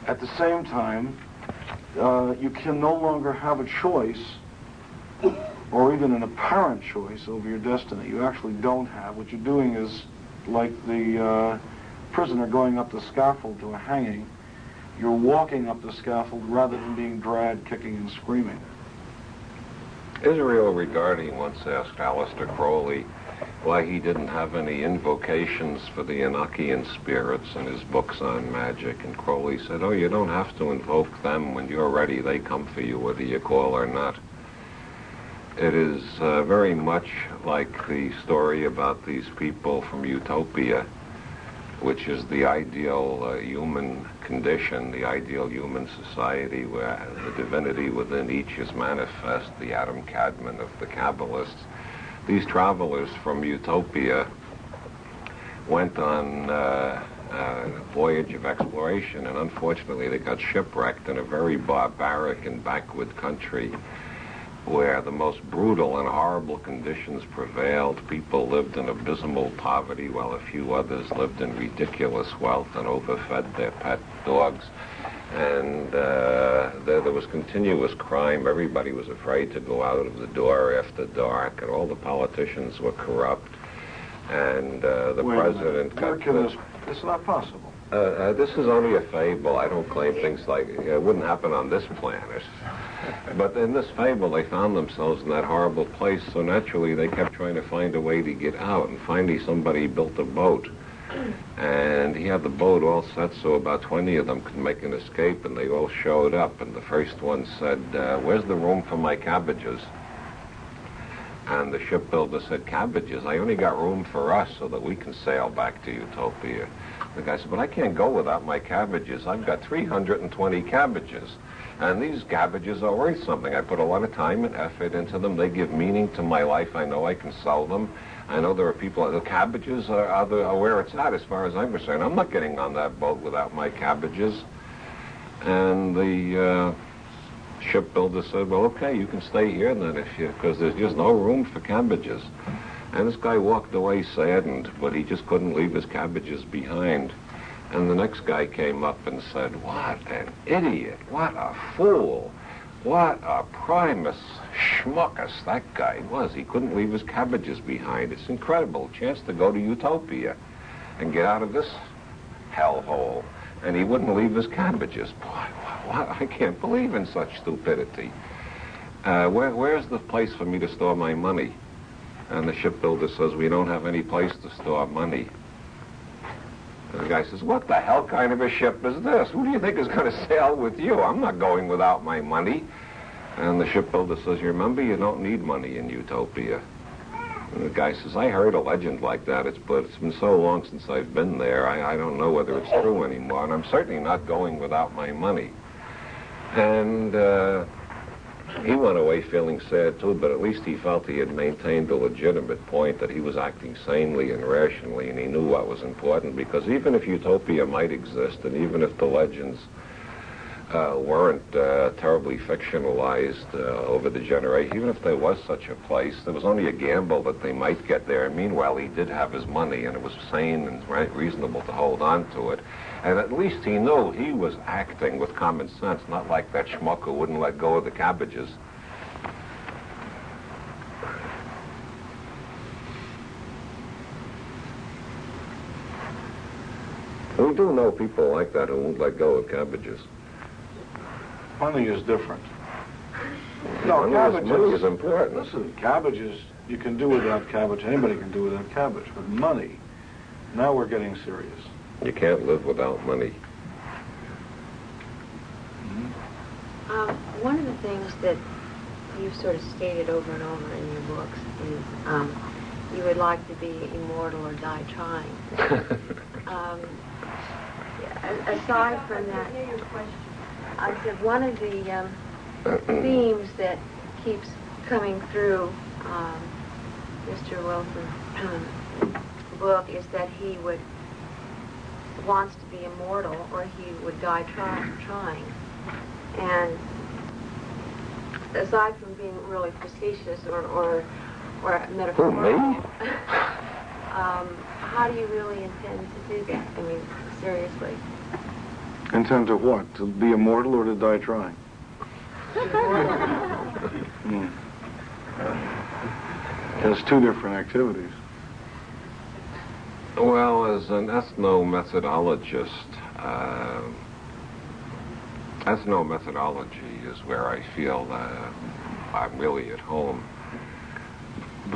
At the same time, you can no longer have a choice, or even an apparent choice over your destiny. You actually don't have. What you're doing is like the prisoner going up the scaffold to a hanging. You're walking up the scaffold rather than being dragged, kicking and screaming. Israel Regarding once asked Aleister Crowley why he didn't have any invocations for the Enochian spirits in his books on magic, and Crowley said, "Oh, you don't have to invoke them. When you're ready, they come for you, whether you call or not." It is very much like the story about these people from Utopia, which is the ideal human condition, the ideal human society where the divinity within each is manifest, the Adam Kadmon of the Kabbalists. These travelers from Utopia went on a voyage of exploration, and unfortunately they got shipwrecked in a very barbaric and backward country where the most brutal and horrible conditions prevailed. People lived in abysmal poverty while a few others lived in ridiculous wealth and overfed their pet dogs. And there was continuous crime. Everybody was afraid to go out of the door after dark, and all the politicians were corrupt. And the president got... It's not possible. This is only a fable. I don't claim things like it wouldn't happen on this planet. But in this fable, they found themselves in that horrible place, so naturally they kept trying to find a way to get out, and finally somebody built a boat. And he had the boat all set so about 20 of them could make an escape, and they all showed up, and the first one said, "Where's the room for my cabbages?" And the shipbuilder said, "Cabbages? I only got room for us so that we can sail back to Utopia." The guy said, "But I can't go without my cabbages. I've got 320 cabbages. And these cabbages are worth something. I put a lot of time and effort into them. They give meaning to my life. I know I can sell them. I know there are people, the cabbages are where it's at as far as I'm concerned. I'm not getting on that boat without my cabbages." And the shipbuilder said, "Well, okay, you can stay here then because there's just no room for cabbages." And this guy walked away saddened, but he just couldn't leave his cabbages behind. And the next guy came up and said, "What an idiot, what a fool, what a primus schmuckus that guy was. He couldn't leave his cabbages behind. It's incredible, chance to go to Utopia and get out of this hellhole. And he wouldn't leave his cabbages. Boy, what? I can't believe in such stupidity. Where's the place for me to store my money?" And the shipbuilder says, "We don't have any place to store money." And the guy says, "What the hell kind of a ship is this? Who do you think is going to sail with you? I'm not going without my money." And the shipbuilder says, "You remember, you don't need money in Utopia." And the guy says, "I heard a legend like that, but it's been so long since I've been there, I don't know whether it's true anymore, and I'm certainly not going without my money." And he went away feeling sad too, but at least he felt he had maintained a legitimate point, that he was acting sanely and rationally, and he knew what was important, because even if Utopia might exist, and even if the legends weren't terribly fictionalized over the generation, even if there was such a place, there was only a gamble that they might get there. And meanwhile, he did have his money, and it was sane and reasonable to hold on to it. And at least he knew he was acting with common sense, not like that schmuck who wouldn't let go of the cabbages. We do know people like that who won't let go of cabbages. Money is different. No, money is important. Listen, cabbages, you can do without cabbage. Anybody can do without cabbage. But money, now we're getting serious. You can't live without money. One of the things that you've sort of stated over and over in your books is you would like to be immortal or die trying. Aside from that, I said one of the themes that keeps coming through Mr. Wilson's book is that he wants to be immortal, or he would die trying. And aside from being really facetious or metaphorical, how do you really intend to do that? I mean, seriously. Intent to what? To be immortal or to die trying? There's two different activities. Well, as an ethnomethodologist, ethnomethodology is where I feel I'm really at home.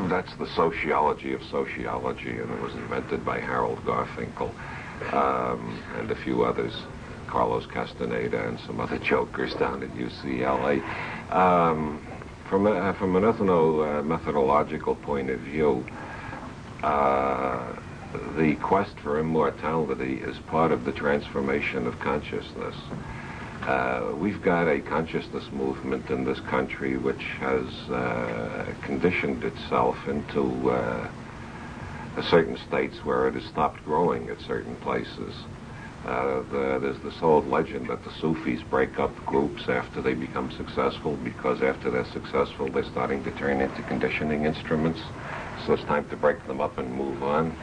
That's the sociology of sociology, and it was invented by Harold Garfinkel and a few others, Carlos Castaneda and some other jokers down at UCLA. From an ethno-methodological point of view, the quest for immortality is part of the transformation of consciousness. We've got a consciousness movement in this country which has conditioned itself into certain states where it has stopped growing at certain places. There's this old legend that the Sufis break up groups after they become successful, because after they're successful they're starting to turn into conditioning instruments, so it's time to break them up and move on.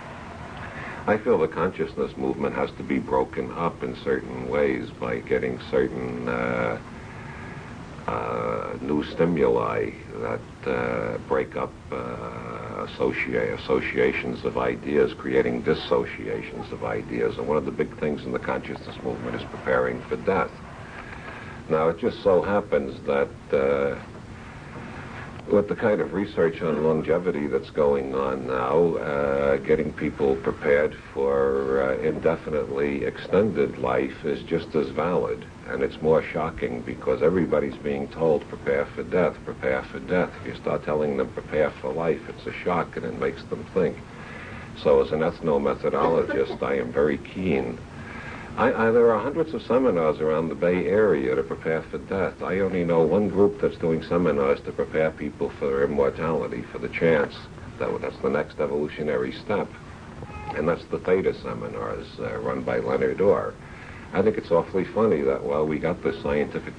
I feel the consciousness movement has to be broken up in certain ways by getting certain new stimuli that break up associations of ideas, creating dissociations of ideas. And one of the big things in the consciousness movement is preparing for death. Now, it just so happens that with the kind of research on longevity that's going on now, getting people prepared for indefinitely extended life is just as valid. And it's more shocking because everybody's being told, prepare for death, prepare for death. If you start telling them prepare for life, it's a shock and it makes them think. So as an ethnomethodologist, I am very keen. There are hundreds of seminars around the Bay Area to prepare for death. I only know one group that's doing seminars to prepare people for immortality, for the chance. That's the next evolutionary step. And that's the Theta seminars run by Leonard Orr. I think it's awfully funny that while we got this scientific